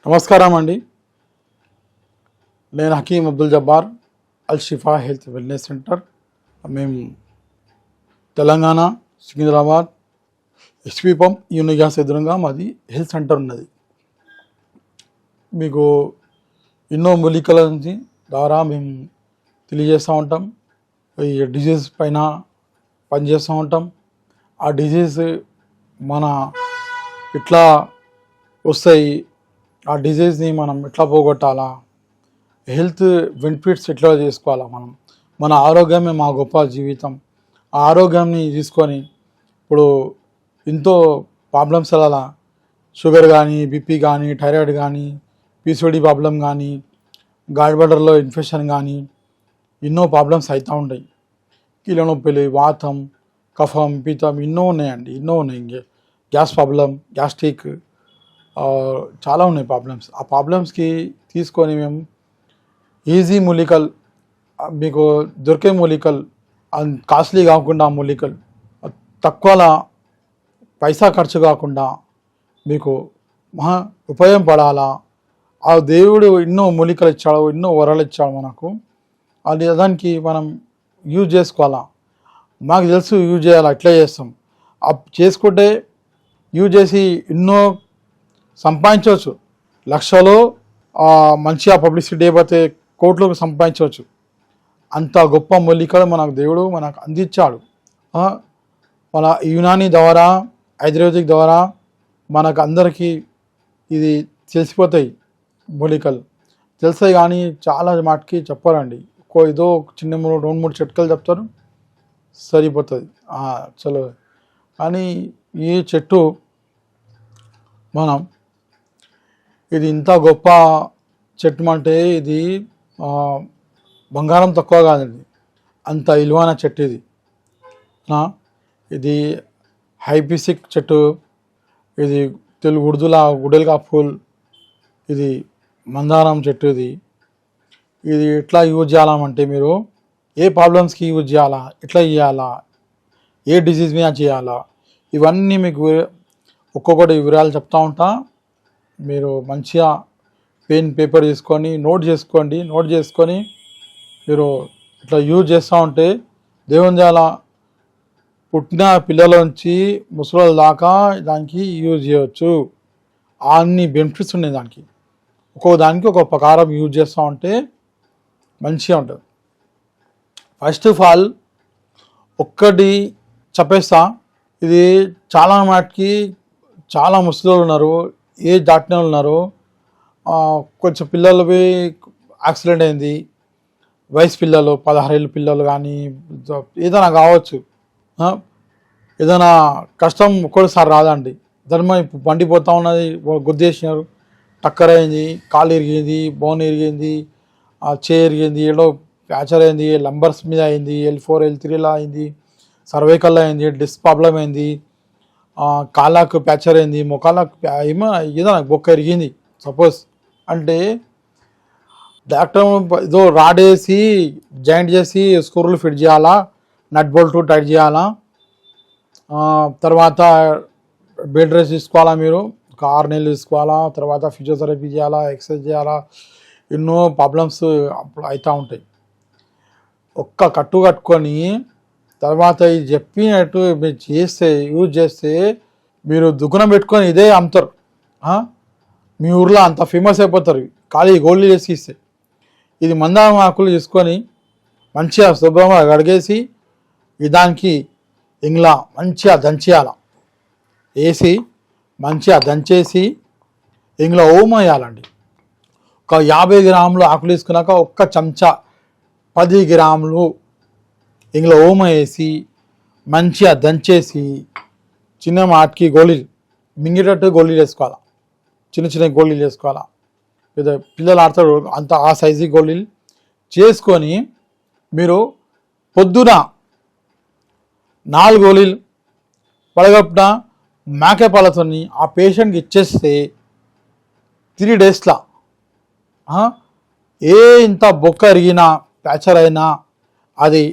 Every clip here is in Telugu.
నమస్కారం అండి. నేను హకీం అబ్దుల్ జబ్బార్, అల్ షిఫా హెల్త్ వెల్నెస్ సెంటర్. మేము తెలంగాణ సికింద్రాబాద్ హెచ్పి పంప్ యూని గ్యాస్ ఎదురుగా మాది హెల్త్ సెంటర్ ఉన్నది. మీకు ఎన్నో మూలికల నుంచి ద్వారా మేము తెలియజేస్తూ ఉంటాం. ఈ డిజీజ్ పైన పనిచేస్తూ ఉంటాం. ఆ డిజీజ్ మన ఇట్లా వస్తాయి, ఆ డిజీజ్ని మనం ఎట్లా పోగొట్టాలా, హెల్త్ బెనిఫిట్స్ ఎట్లా చేసుకోవాలా, మన ఆరోగ్యమే మా గొప్ప జీవితం. ఆ ఆరోగ్యాన్ని తీసుకొని ఇప్పుడు ఎంతో ప్రాబ్లమ్స్ అలా షుగర్ కానీ, బీపీ కానీ, థైరాయిడ్ కానీ, పీసీఓడి ప్రాబ్లం కానీ, గాడ్ బ్లాడర్లో ఇన్ఫెక్షన్ కానీ ఎన్నో ప్రాబ్లమ్స్ అవుతూ ఉంటాయి. కీళ్ళ నొప్పులు, వాతం, కఫం, పిత్తం ఎన్నో ఉన్నాయండి, ఎన్నో ఉన్నాయి. గ్యాస్ ప్రాబ్లం, గ్యాస్ట్రిక్, చాలా ఉన్నాయి ప్రాబ్లమ్స్. ఆ ప్రాబ్లమ్స్కి తీసుకొని మేము ఈజీ మూలికలు, మీకు దొరికే మూలికలు, కాస్ట్లీ కాకుండా మూలికలు, తక్కువ పైసా ఖర్చు కాకుండా మీకు మహా ఉపయోగపడాలా. ఆ దేవుడు ఎన్నో మూలికలు ఇచ్చాడు, ఎన్నో వరాలు ఇచ్చాడు మనకు. అది దానికి మనం యూజ్ చేసుకోవాలా. మాకు తెలుసు యూజ్ చేయాలా, ఎట్లా చేస్తాం. చేసుకుంటే యూజ్ చేసి ఎన్నో సంపాదించవచ్చు. లక్షలో మంచిగా పబ్లిసిటీ అయిపోతే కోట్లకు సంపాదించవచ్చు. అంత గొప్ప మూలికలు మనకు దేవుడు మనకు అందించాడు. మన యునాని ద్వారా, ఆయుర్వేదిక్ ద్వారా మనకు అందరికీ ఇది తెలిసిపోతాయి. మూలికలు తెలుస్తాయి కానీ చాలా మాటకి చెప్పారండి. ఏదో చిన్న 2-3 చిట్కాలు చెప్తారు, సరిపోతుంది. చలో కానీ ఈ చెట్టు మనం ఇది ఇంత గొప్ప చెట్టు అంటే ఇది బంగారం తక్కువ కాదండి, అంత విలువైన చెట్టు ఇది. ఇది హైబిస్కస్ చెట్టు, ఇది తెలుగు ఉర్దూలా గుడెల్కా ఫూల్, ఇది మందారం చెట్టు. ఇది ఎట్లా యూజ్ చేయాలంటే మీరు ఏ ప్రాబ్లమ్స్కి యూజ్ చేయాలా, ఎట్లా చేయాలా, ఏ డిజీజ్ మీద చేయాలా, ఇవన్నీ మీకు ఒక్కొక్కటి వివరాలు చెప్తా ఉంటా. మీరు మంచిగా పెన్ పేపర్ తీసుకొని నోట్ చేసుకొని మీరు ఇట్లా యూజ్ చేస్తూ ఉంటే దేవుని చాలా పుట్టిన పిల్లల నుంచి ముసలి దాకా దానికి యూజ్ చేయవచ్చు. అన్ని బెనిఫిట్స్ ఉన్నాయి దానికి. ఒక్కొక్క దానికి ఒక ప్రకారం యూజ్ చేస్తూ ఉంటే మంచిగా ఉంటుంది. ఫస్ట్ ఆఫ్ ఆల్ ఒక్కటి చెప్పేస్తా. ఇది చాలా మాటికి చాలా ముసలి ఉన్నారు, ఏజ్ దాటిన వాళ్ళు ఉన్నారు. కొంచెం పిల్లలవి యాక్సిడెంట్ అయింది, వయసు పిల్లలు, 16 ఏళ్ళ పిల్లలు కానీ ఏదైనా కావచ్చు. ఏదైనా కష్టం ఒక్కసారి రాదండి. ధర్మ బండి పోతూ ఉన్నది, గుద్దేసినారు, టక్కర్ అయింది, కాలు ఇరిగింది, బోన్ ఇరిగింది, చేయి ఇరిగింది, ఏడో ఫ్రాక్చర్ అయింది, లంబర్స్ మీద అయింది, L4 L3లా అయింది, సర్వైకల్లో అయింది, డిస్క్ ప్రాబ్లం అయింది, కాళ్ళకు ఫ్రాక్చర్ అయింది, మొక్కలకు ఏదైనా బొక్క ఇరిగింది సపోజ్ అంటే డాక్టర్ ఏదో రాడ్ వేసి జాయింట్ చేసి స్క్రూలు ఫిట్ చేయాలా, నట్ బోల్ట్ టైట్ చేయాలా. తర్వాత బెడ్ రెస్ట్ తీసుకోవాలా, మీరు ఒక 6 నెలలు తీసుకోవాలా. తర్వాత ఫిజియోథెరపీ చేయాలా, ఎక్సర్సైజ్ చేయాలా, ఎన్నో ప్రాబ్లమ్స్ అప్పుడు అవుతూ ఉంటాయి. ఒక్క కట్టు కట్టుకొని తర్వాత ఇది చెప్పినట్టు మీరు యూజ్ చేస్తే మీరు దుకాణం పెట్టుకొని ఇదే అమ్ముతారు. మీ ఊర్లో అంత ఫేమస్ అయిపోతారు ఖాళీ గోల్డ్ చేసి ఇస్తే. ఇది మందారం ఆకులు తీసుకొని మంచిగా శుభ్రంగా కడిగేసి దానికి ఇంగ్లా మంచిగా దంచేయాల, వేసి మంచిగా దంచేసి ఇంగ్లా ఓమ వేయాలండి. ఒక 50 గ్రాములు ఆకులు తీసుకున్నాక ఒక్క చెంచా 10 గ్రాములు ఇందులో ఓమ వేసి మంచిగా దంచేసి చిన్న మాటికి గోళీలు మింగేటట్టు గోళీలు వేసుకోవాలా, చిన్న గోళీలు వేసుకోవాలా. లేదా పిల్లలు ఆడతారు అంత ఆ సైజు గోళీలు చేసుకొని మీరు పొద్దున 4 గోళీలు పడగొప్పున మేకపాలతో ఆ పేషెంట్కి ఇచ్చేస్తే 3 డేస్లో ఇంత బొక్క అరిగినా ఫ్రాక్చర్ అయినా అది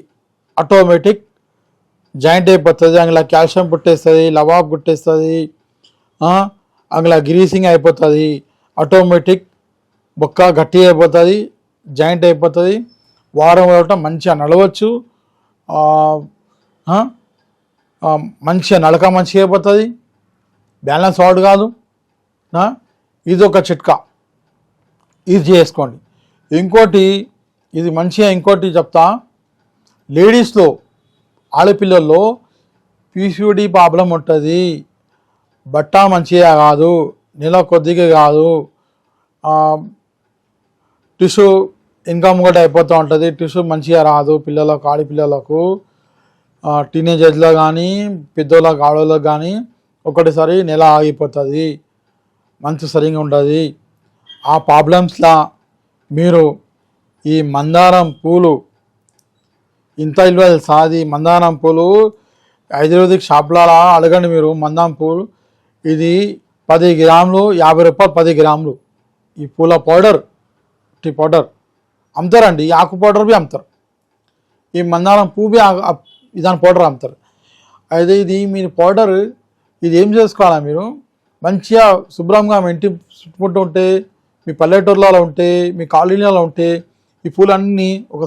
ఆటోమేటిక్ జాయింట్ అయిపోతుంది. అందులో కాల్షియం పుట్టేస్తుంది, లవాబ్ పుట్టేస్తుంది, అందులో గ్రీసింగ్ అయిపోతుంది. ఆటోమేటిక్ బొక్క గట్టి అయిపోతుంది, జాయింట్ అయిపోతుంది. వారం వారం మంచిగా నడవచ్చు, మంచిగా నడక మంచిగా అయిపోతుంది, బ్యాలెన్స్ అవుట్ కాదు. ఇది ఒక చిట్కా, ఇది చేసుకోండి. ఇంకోటి ఇది మంచిగా ఇంకోటి చెప్తా, లేడీస్లో ఆడపిల్లల్లో పీసీఓడి ప్రాబ్లం ఉంటుంది. బట్ట మంచిగా కాదు, నెల కొద్దిగా కాదు, టిష్యూ ఇన్కమ్ కూడా అయిపోతూ ఉంటుంది, టిష్యూ మంచిగా రాదు పిల్లలకు, ఆడపిల్లలకు, టీనేజర్లో కానీ పెద్దోళ్ళకి ఆడవాళ్ళకి కానీ ఒకటిసారి నెల ఆగిపోతుంది, మంచి సరిగా ఉంటుంది. ఆ ప్రాబ్లమ్స్లా మీరు ఈ మందారం పూలు ఇంత విలువ సాది మందారం పూలు ఆయుర్వేదిక్ షాప్లలో అడగండి మీరు. మందారం పూలు ఇది 10 గ్రాములు 50 రూపాయలు, 10 గ్రాములు. ఈ పూల పౌడర్, టీ పౌడర్ అమ్ముతారండి, ఈ ఆకు పౌడర్ బి అమ్ముతారు, ఈ మందారం పువ్వు బి దాని పౌడర్ అమ్ముతారు. అయితే ఇది మీరు పౌడర్ ఇది ఏం చేసుకోవాలా, మీరు మంచిగా శుభ్రంగా మీ ఇంటి చుట్టుముట్టు ఉంటే, మీ పల్లెటూర్లలో ఉంటే, మీ కాలనీలలో ఉంటే ఈ పూలన్నీ ఒక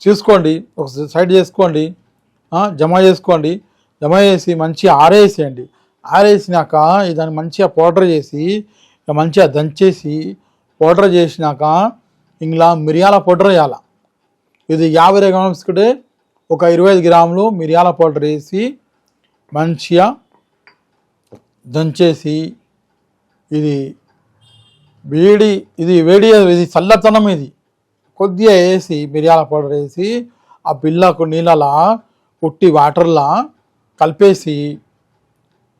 చూసుకోండి, ఒక సైడ్ చేసుకోండి, జమ చేసుకోండి. జమ చేసి మంచిగా ఆరేసేయండి. ఆరేసినాక దాన్ని మంచిగా పౌడర్ చేసి మంచిగా దంచేసి పౌడర్ చేసినాక ఇంట్లో మిరియాల పౌడర్ వేయాలి. ఇది 50 గ్రాములు తీసుకుంటే ఒక 25 గ్రాములు మిరియాల పౌడర్ వేసి మంచిగా దంచేసి, ఇది వేడి ఇది చల్లతనం, ఇది కొద్దిగా వేసి మిరియాల పౌడర్ వేసి ఆ పిల్లకు నీళ్ళలా ఉట్టి వాటర్లా కలిపేసి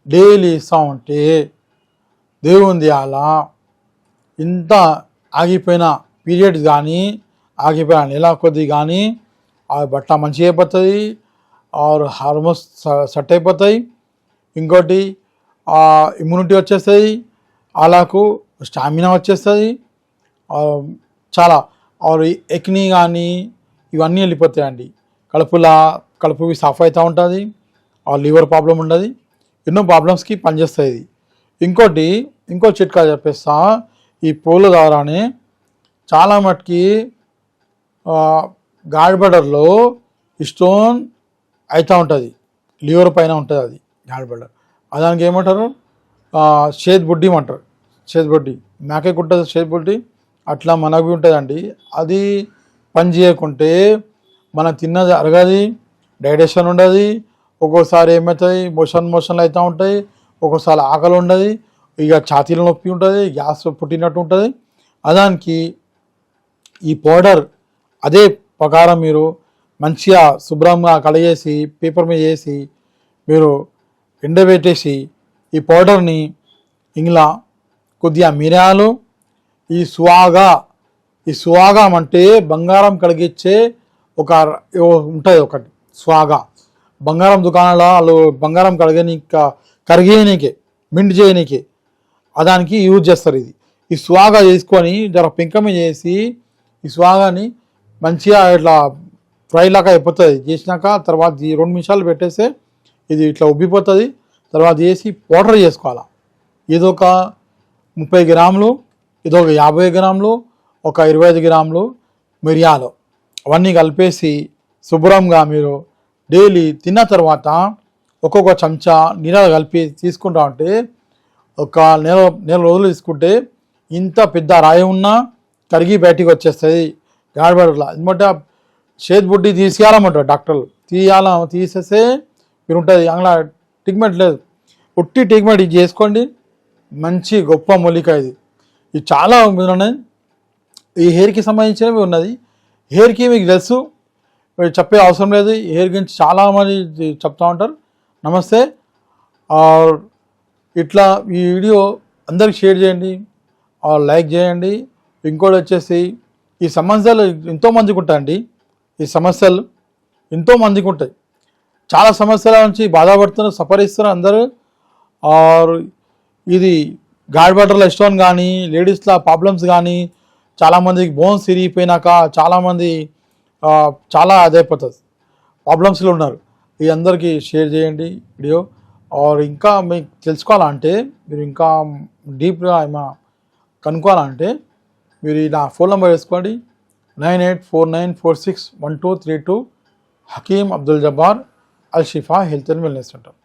డైలీ ఇస్తూ ఉంటే దేవుంది అలా ఇంత ఆగిపోయిన పీరియడ్స్ కానీ ఆగిపోయిన నెల కొద్ది కానీ ఆ బట్ట మంచిగా అయిపోతుంది, ఆర్ హార్మోన్స్ సెట్ అయిపోతాయి. ఇంకోటి ఇమ్యూనిటీ వచ్చేస్తుంది, అలాకు స్టామినా వచ్చేస్తుంది, చాలా ఎక్ని కానీ ఇవన్నీ వెళ్ళిపోతాయండి. కడుపువి సాఫ్ అవుతూ ఉంటుంది, లివర్ ప్రాబ్లం ఉండదు, ఎన్నో ప్రాబ్లమ్స్కి పనిచేస్తుంది. ఇంకో చిట్కా చెప్పేస్తా, ఈ పూల ద్వారానే చాలా మటుకి గాడ్బడర్లో స్టోన్ అవుతూ ఉంటుంది, లివర్ పైన ఉంటుంది అది గాడ్బడర్. దానికి ఏమంటారు, చేతి బుడ్డి అంటారు. చేతి బుడ్డి మేకకి ఉంటుంది, చేతి బుడ్డి అట్లా మనకు ఉంటుందండి. అది పని చేయకుంటే మనం తిన్నది అరగది, డైజెషన్ ఉండదు, ఒక్కోసారి ఏమవుతుంది మోషన్లు అవుతూ ఉంటాయి, ఒక్కోసారి ఆకలి ఉండదు, ఇక ఛాతీలో నొప్పి ఉంటుంది, గ్యాస్ పుట్టినట్టు ఉంటుంది. దానికి ఈ పౌడర్ అదే ప్రకారం మీరు మంచిగా శుభ్రంగా కడిగేసి పేపర్ మీద వేసి మీరు ఎండబెట్టేసి ఈ పౌడర్ని ఇంట్లో కొద్దిగా మిరియాలు, ఈ సువాగా అంటే బంగారం కడిగిచ్చే ఒక ఉంటుంది ఒకటి స్వాగా, బంగారం దుకాణంలో వాళ్ళు బంగారం కరిగేయనీకే మింట్ చేయనీకే దానికి యూజ్ చేస్తారు. ఈ స్వాగా చేసుకొని జర పెంకమి చేసి ఈ స్వాగాని మంచిగా ఇట్లా ఫ్రై లాగా అయిపోతుంది. చేసినాక తర్వాత 2 నిమిషాలు పెట్టేస్తే ఇది ఇట్లా ఉబ్బిపోతుంది. తర్వాత చేసి పౌడర్ చేసుకోవాలి. ఇదొక 30 గ్రాములు, ఇదొక 50 గ్రాములు, ఒక 25 గ్రాములు మిరియాలు అవన్నీ కలిపేసి శుభ్రంగా మీరు డైలీ తిన్న తర్వాత ఒక్కొక్క చెంచా నీళ్ళు కలిపి తీసుకుంటా ఉంటే ఒక నెల రోజులు తీసుకుంటే ఇంత పెద్ద రాయి ఉన్నా కరిగి బయటికి వచ్చేస్తుంది గాడిబడలా. ఎందుకంటే చేతి బుడ్డి తీసేయాలన్నమాట డాక్టర్లు, తీసేస్తే మీరు ఉంటుంది. అందులో ట్రీట్మెంట్ లేదు, ఉట్టి ట్రీట్మెంట్ ఇది చేసుకోండి. మంచి గొప్ప మూలిక ఇది చాలా ఉన్నాయి. ఈ హెయిర్కి సంబంధించినవి ఉన్నది. హెయిర్కి మీకు తెలుసు, చెప్పే అవసరం లేదు. హెయిర్ గురించి చాలామంది చెప్తూ ఉంటారు. నమస్తే. ఇట్లా ఈ వీడియో అందరికి షేర్ చేయండి, లైక్ చేయండి. ఇంకోటి వచ్చేసి ఈ సమస్యలు ఎంతోమందికి ఉంటాయండి. ఈ సమస్యలు ఎంతోమందికి ఉంటాయి. చాలా సమస్యల నుంచి బాధపడుతున్నారు, సఫరిస్తున్నారు అందరూ. ఇది గాడ్బటర్ల స్టోన్ కానీ, లేడీస్ల ప్రాబ్లమ్స్ కానీ, చాలామందికి బోన్స్ విరిగిపోయినాక చాలామంది చాలా అదైపోతుంది, ప్రాబ్లమ్స్లో ఉన్నారు. ఈ అందరికీ షేర్ చేయండి వీడియో. ఇంకా మీకు తెలుసుకోవాలంటే మీరు ఇంకా డీప్గా కనుక్కోవాలంటే మీరు నా ఫోన్ నెంబర్ వేసుకోండి 9849461232 హకీమ్ అబ్దుల్ జబ్బార్ అల్ షిఫా హెల్త్ అండ్ వెల్నెస్ సెంటర్.